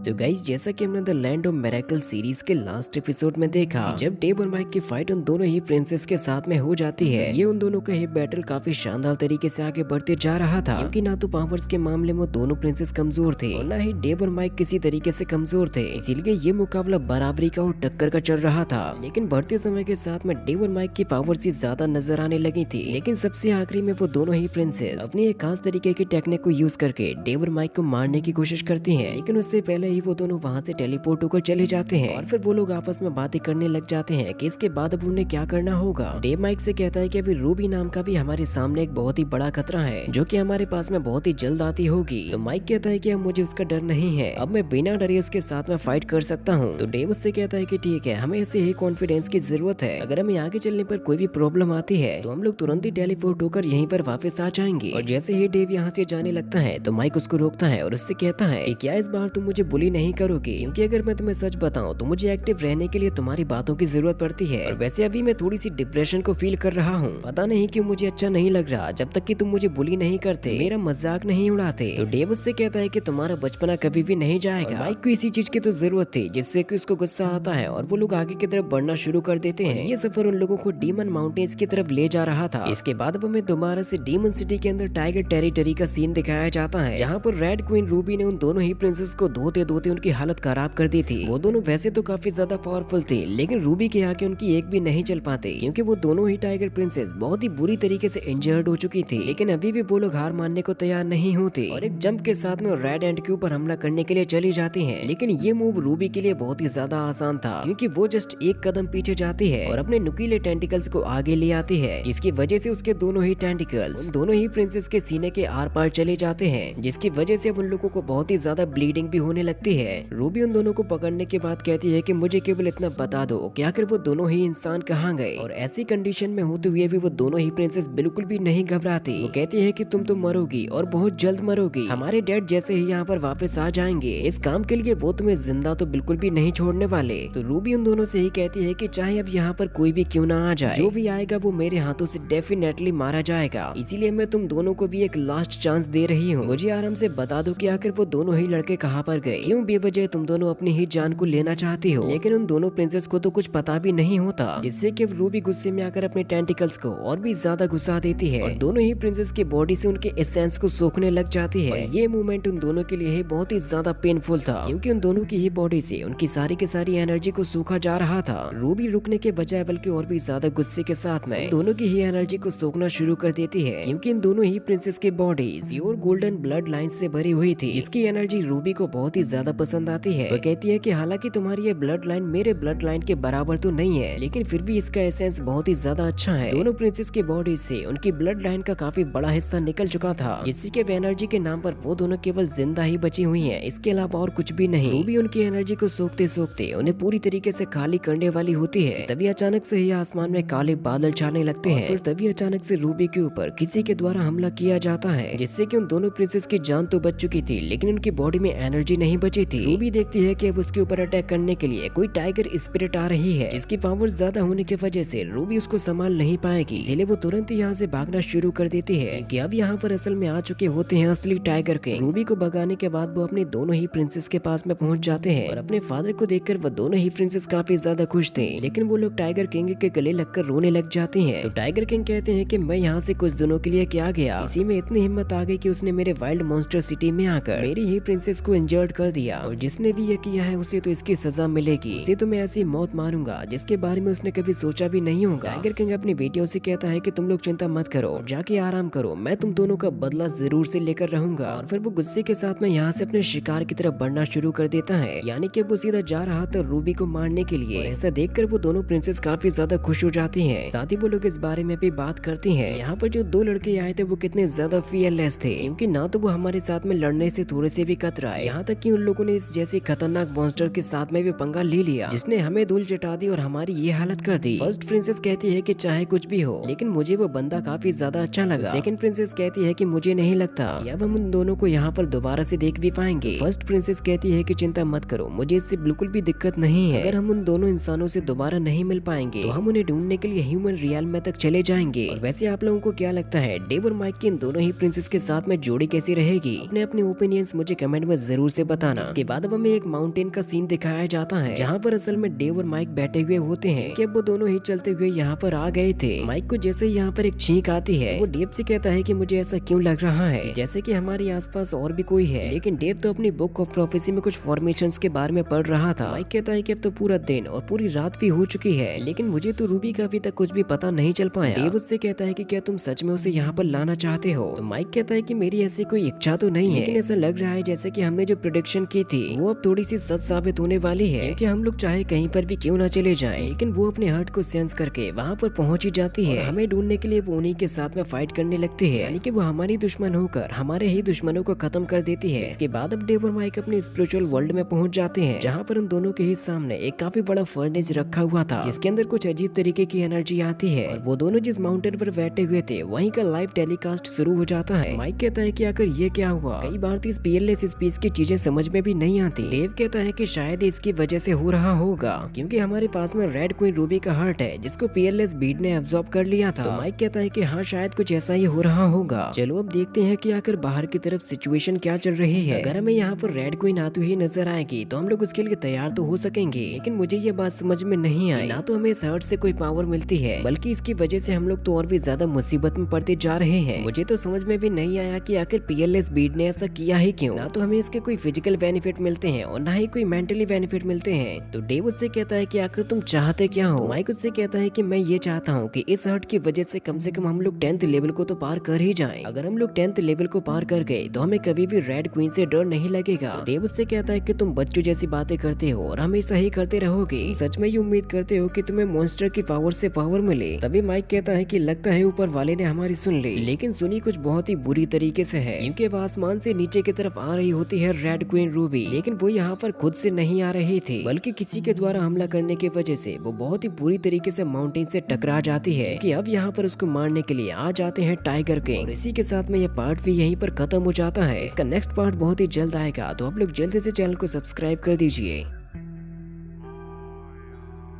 तो गाइस, जैसा कि हमने the land of miracle series के लास्ट एपिसोड में देखा, जब डेव और माइक की फाइट उन दोनों ही प्रिंसेस के साथ में हो जाती है, ये उन दोनों का ये बैटल काफी शानदार तरीके से आगे बढ़ते जा रहा था, क्योंकि ना तो पावर्स के मामले में दोनों प्रिंसेस कमजोर थे और ना ही डेव और माइक किसी तरीके से कमजोर थे। इसीलिए ये मुकाबला बराबरी का और टक्कर का चल रहा था। लेकिन बढ़ते समय के साथ में डेव और माइक की पावर से ज्यादा नजर आने लगी थी। लेकिन सबसे आखिरी में वो दोनों ही प्रिंसेस अपनी एक खास तरीके की टेक्निक को यूज करके डेव और माइक को मारने की कोशिश करती हैं। लेकिन उससे पहले ही वो दोनों वहां से टेलीपोर्ट होकर चले जाते हैं और फिर वो लोग आपस में बातें करने लग जाते हैं कि इसके बाद अब उन्हें क्या करना होगा। डेव माइक से कहता है कि अभी रूबी नाम का भी हमारे सामने एक बहुत ही बड़ा खतरा है, जो कि हमारे पास में बहुत ही जल्द आती होगी। तो माइक कहता है कि अब मुझे उसका डर नहीं है, अब मैं बिना डरे उसके साथ में फाइट कर सकता हूँ। तो डेव उससे कहता है कि ठीक है, हमें ऐसे ही कॉन्फिडेंस की जरूरत है। अगर हमें आगे चलने पर कोई भी प्रॉब्लम आती है तो हम लोग तुरंत ही टेलीपोर्ट होकर यहीं पर वापस आ जाएंगे। और जैसे ही डेव यहाँ से जाने लगता है तो माइक उसको रोकता है और उससे कहता है कि क्या इस बार तुम मुझे बुली नहीं करोगे, क्योंकि अगर मैं तुम्हें सच बताऊं तो मुझे एक्टिव रहने के लिए तुम्हारी बातों की जरूरत पड़ती है। और वैसे अभी मैं थोड़ी सी डिप्रेशन को फील कर रहा हूँ, पता नहीं क्यों मुझे अच्छा नहीं लग रहा जब तक कि तुम मुझे बुली नहीं करते, मेरा मजाक नहीं उड़ाते। तो डेव उससे कहता है कि तुम्हारा बचपना कभी भी नहीं जाएगा। माइक को इसी चीज की तो जरूरत थी जिससे कि उसको गुस्सा आता है और वो लोग आगे की तरफ बढ़ना शुरू कर देते हैं। ये सफर उन लोगों को डीमन माउंटेन्स की तरफ ले जा रहा था। इसके बाद हमें दोबारा से डीमन सिटी के अंदर टाइगर टेरिटरी का सीन दिखाया जाता है, जहाँ पर रेड क्वीन रूबी ने उन दोनों ही प्रिंसेस को धोते धोते उनकी हालत खराब कर दी थी। वो दोनों वैसे तो काफी ज्यादा पावरफुल थे, लेकिन रूबी के आगे उनकी एक भी नहीं चल पाते, क्योंकि वो दोनों ही टाइगर प्रिंसेस बहुत ही बुरी तरीके से इंजर्ड हो चुकी थी। लेकिन अभी भी वो लोग हार मानने को तैयार नहीं होते और एक जंप के साथ में रेड एंड के ऊपर हमला करने के लिए चली जाती हैं। लेकिन ये मूव रूबी के लिए बहुत ही ज्यादा आसान था, क्योंकि वो जस्ट एक कदम पीछे जाती है और अपने नुकीले टेंटिकल्स को आगे ले आती है, जिसकी वजह से उसके दोनों ही टेंटिकल्स दोनों ही प्रिंसेस के सीने के आर पार चले जाते हैं, जिसकी वजह से अब उन लोगों को बहुत ही ज्यादा ब्लीडिंग भी होने लगती है। रूबी उन दोनों को पकड़ने के बाद कहती है कि मुझे केवल इतना बता दो कि आखिर वो दोनों ही इंसान कहाँ गए। और ऐसी कंडीशन में होते हुए भी वो दोनों ही प्रिंसेस बिल्कुल भी नहीं घबराती। वो कहती है कि तुम तो मरोगी और बहुत जल्द मरोगी, हमारे डैड जैसे ही यहाँ पर वापस आ जाएंगे, इस काम के लिए वो तुम्हें जिंदा तो बिल्कुल भी नहीं छोड़ने वाले। तो रूबी उन दोनों से ही कहती है कि चाहे अब यहाँ पर कोई भी क्यों ना आ जाए, जो भी आएगा वो मेरे हाथों से डेफिनेटली मारा जाएगा। इसीलिए मैं तुम दोनों को भी एक लास्ट चांस दे रही हूँ। मुझे आराम से बता दो कि आखिर वो दोनों ही लड़के कहाँ पर गए, क्यों बेवजह तुम दोनों अपनी ही जान को लेना चाहती हो। लेकिन उन दोनों प्रिंसेस को तो कुछ पता भी नहीं होता, जिससे कि रूबी गुस्से में आकर अपने टेंटिकल्स को और भी ज्यादा घुसा देती है और दोनों ही प्रिंसेस की बॉडी से उनके एसेंस को सोखने लग जाती है। और ये मूवमेंट उन दोनों के लिए बहुत ही ज्यादा पेनफुल था, क्योंकि उन दोनों की ही बॉडी से उनकी सारी की सारी एनर्जी को सूखा जा रहा था। रूबी रुकने के बजाय बल्कि और भी ज्यादा गुस्से के साथ में दोनों की ही एनर्जी को सोखना शुरू कर देती है, क्योंकि इन दोनों ही प्रिंसेस की bodies pure golden blood line से भरी हुई थी, जिसकी एनर्जी रूबी को बहुत ही ज्यादा पसंद आती है। वो कहती है कि हालांकि तुम्हारी ये ब्लड लाइन मेरे ब्लड लाइन के बराबर तो नहीं है, लेकिन फिर भी इसका एसेंस बहुत ही ज्यादा अच्छा है। दोनों प्रिंसेस की बॉडी से उनकी ब्लड लाइन का काफी बड़ा हिस्सा निकल चुका था, जिससे कि एनर्जी के नाम पर वो दोनों केवल जिंदा ही बची हुई हैं, इसके अलावा और कुछ भी नहीं। रूबी उनकी एनर्जी को सोखते सोखते उन्हें पूरी तरीके से खाली करने वाली होती है। तभी अचानक से ही आसमान में काले बादल छाने लगते हैं। फिर तभी अचानक से रूबी के ऊपर किसी के द्वारा हमला किया जाता है, जिससे कि उन दोनों प्रिंसेस की जान तो बच चुकी थी, लेकिन उनकी बॉडी में एनर्जी नहीं बची थी। रूबी देखती है कि अब उसके ऊपर अटैक करने के लिए कोई टाइगर स्पिरिट आ रही है, जिसकी पावर ज्यादा होने की वजह से रूबी उसको संभाल नहीं पाएगी। इसलिए वो तुरंत ही यहाँ से भागना शुरू कर देती है कि अब यहाँ पर असल में आ चुके होते हैं असली टाइगर किंग। रूबी को भगाने के बाद वो अपने दोनों ही प्रिंसेस के पास में पहुंच जाते हैं और अपने फादर को देखकर वो दोनों ही प्रिंसेस काफी ज्यादा खुश थे, लेकिन वो लोग टाइगर किंग के गले लगकर रोने लग जाती हैं। तो टाइगर किंग कहते हैं कि मैं यहाँ से कुछ दिनों के लिए क्या गया, इसी में इतनी हिम्मत आ गई कि उसने मेरे वाइल्ड मॉन्स्टर सिटी में आकर मेरी ही प्रिंसेस को इंजर्ड कर दिया, और जिसने भी ये किया है उसे तो इसकी सजा मिलेगी। उसे तो मैं ऐसी मौत मारूंगा जिसके बारे में उसने कभी सोचा भी नहीं होगा। टाइगर किंग अपनी बेटियों से कहता है कि तुम लोग चिंता मत करो, जाके आराम करो, मैं तुम दोनों का बदला जरूर से लेकर रहूंगा। और फिर वो गुस्से के साथ में यहाँ से अपने शिकार की तरफ बढ़ना शुरू कर देता है, यानी कि वो सीधा जा रहा था रूबी को मारने के लिए। ऐसा देखकर वो दोनों प्रिंसेस काफी ज्यादा खुश हो जाती हैं। साथ ही वो लोग इस बारे में भी बात करती हैं यहाँ पर जो दो लड़के आए थे वो कितने ज्यादा फियरलेस थे, क्योंकि ना तो वो हमारे साथ में लड़ने से थोड़े से भी कतराए, यहाँ तक कि उन लोगों ने इस जैसे खतरनाक मॉन्स्टर के साथ में भी पंगा ले लिया, जिसने हमें धूल चटा दी और हमारी ये हालत कर दी। फर्स्ट प्रिंसेस कहती है कि चाहे कुछ भी हो, लेकिन मुझे वो बंदा काफी ज्यादा अच्छा लगा। सेकंड प्रिंसेस कहती है कि मुझे नहीं लगता कि अब हम उन दोनों को यहाँ पर दोबारा से देख भी पाएंगे। फर्स्ट प्रिंसेस कहती है कि चिंता मत करो, मुझे इससे बिल्कुल भी दिक्कत नहीं है। अगर हम उन दोनों इंसानों से दोबारा नहीं मिल पाएंगे तो हम उन्हें ढूंढने के लिए ह्यूमन रियल में तक चले जाएंगे। और वैसे आप लोगों को क्या लगता है, डेव और माइक की इन दोनों ही प्रिंसेस के साथ में जोड़ी कैसी रहेगी? अपने अपने ओपिनियंस मुझे कमेंट में जरूर से बताना। जाना। इसके बाद अब हमें एक माउंटेन का सीन दिखाया जाता है जहाँ पर असल में डेव और माइक बैठे हुए होते हैं कि अब वो दोनों ही चलते हुए यहाँ पर आ गए थे। माइक को जैसे ही यहाँ पर एक छींक आती है, वो डेव से कहता है कि मुझे ऐसा क्यों लग रहा है जैसे कि हमारे आसपास और भी कोई है, लेकिन डेव तो अपनी बुक ऑफ प्रोफेसी में कुछ फॉर्मेशंस के बारे में पढ़ रहा था। माइक कहता है कि अब तो पूरा दिन और पूरी रात भी हो चुकी है, लेकिन मुझे तो रूबी का अभी तक कुछ भी पता नहीं चल पाया। डेव उससे कहता है कि क्या तुम सच में उसे यहाँ पर लाना चाहते हो? तो माइक कहता है कि मेरी ऐसी कोई इच्छा तो नहीं है, लेकिन ऐसा लग रहा है जैसे कि हमने जो प्रेडिक्शन की थी वो अब थोड़ी सी सच साबित होने वाली है, क्योंकि हम लोग चाहे कहीं पर भी क्यों ना चले जाएं, लेकिन वो अपने हर्ट को सेंस करके वहाँ पर पहुंच ही जाती है। हमें ढूंढने के लिए वो उन्हीं के साथ में फाइट करने लगती है, यानी कि वो हमारी दुश्मन होकर हमारे ही दुश्मनों को खत्म कर देती है। इसके बाद अब डेव और माइक अपने स्पिरिचुअल वर्ल्ड में पहुंच जाते हैं, जहाँ पर उन दोनों के ही सामने एक काफी बड़ा फर्नेस रखा हुआ था, जिसके अंदर कुछ अजीब तरीके की एनर्जी आती है। और वो दोनों जिस माउंटेन पर बैठे हुए थे वहीं का लाइव टेलीकास्ट शुरू हो जाता है। माइक कहता है कि आखिर ये क्या हुआ? कई बार तो इस पीएलएस स्पीच की चीजें समझ में भी नहीं आती। डेव कहता है कि शायद इसकी वजह से हो रहा होगा, क्योंकि हमारे पास में रेड क्वीन रूबी का हार्ट है जिसको पीएलएस बीड ने एब्जॉर्ब कर लिया था। तो माइक कहता है कि हाँ, शायद कुछ ऐसा ही हो रहा होगा। चलो अब देखते हैं कि आखिर बाहर की तरफ सिचुएशन क्या चल रही है। अगर हमें यहाँ पर रेड क्वीन आती हुई नजर आएगी तो हम लोग उसके लिए तैयार तो हो सकेंगे, लेकिन मुझे ये बात समझ में नहीं आई, ना तो हमें इस हार्ट से कोई पावर मिलती है, बल्कि इसकी वजह से हम लोग तो और भी ज्यादा मुसीबत में पड़ते जा रहे हैं। मुझे तो समझ में भी नहीं आया कि आखिर पीएलएस बीड ने ऐसा किया ही क्यों। ना तो हमें इसके कोई फिजिकल बेनिफिट मिलते हैं और ना ही कोई मेंटली बेनिफिट मिलते हैं। तो डेव उससे कहता है कि आखिर तुम चाहते क्या हो? माइक उससे कहता है कि मैं ये चाहता हूँ कि इस हर्ट की वजह से कम हम लोग 10th लेवल को तो पार कर ही जाएं। अगर हम लोग 10th लेवल को पार कर गए तो हमें कभी भी रेड क्वीन से डर नहीं लगेगा। तो डेव उससे कहता है कि तुम बच्चों जैसी बातें करते हो और हमेशा ही करते रहोगे। सच में ये उम्मीद करते हो कि तुम्हें मॉन्स्टर की पावर से पावर मिले? तभी माइक कहता है कि लगता है ऊपर वाले ने हमारी सुन ली, लेकिन सुनी कुछ बहुत ही बुरी तरीके से है, क्योंकि वह आसमान से नीचे की तरफ आ रही होती है रेड क्वीन रूबी, लेकिन वो यहाँ पर खुद से नहीं आ रही थी, बल्कि किसी के द्वारा हमला करने की वजह से वो बहुत ही बुरी तरीके से माउंटेन से टकरा जाती है कि अब यहाँ पर उसको मारने के लिए आ जाते हैं टाइगर किंग। और इसी के साथ में ये पार्ट भी यहीं पर खत्म हो जाता है। इसका नेक्स्ट पार्ट बहुत ही जल्द आएगा, तो आप लोग जल्दी से चैनल को सब्सक्राइब कर दीजिए।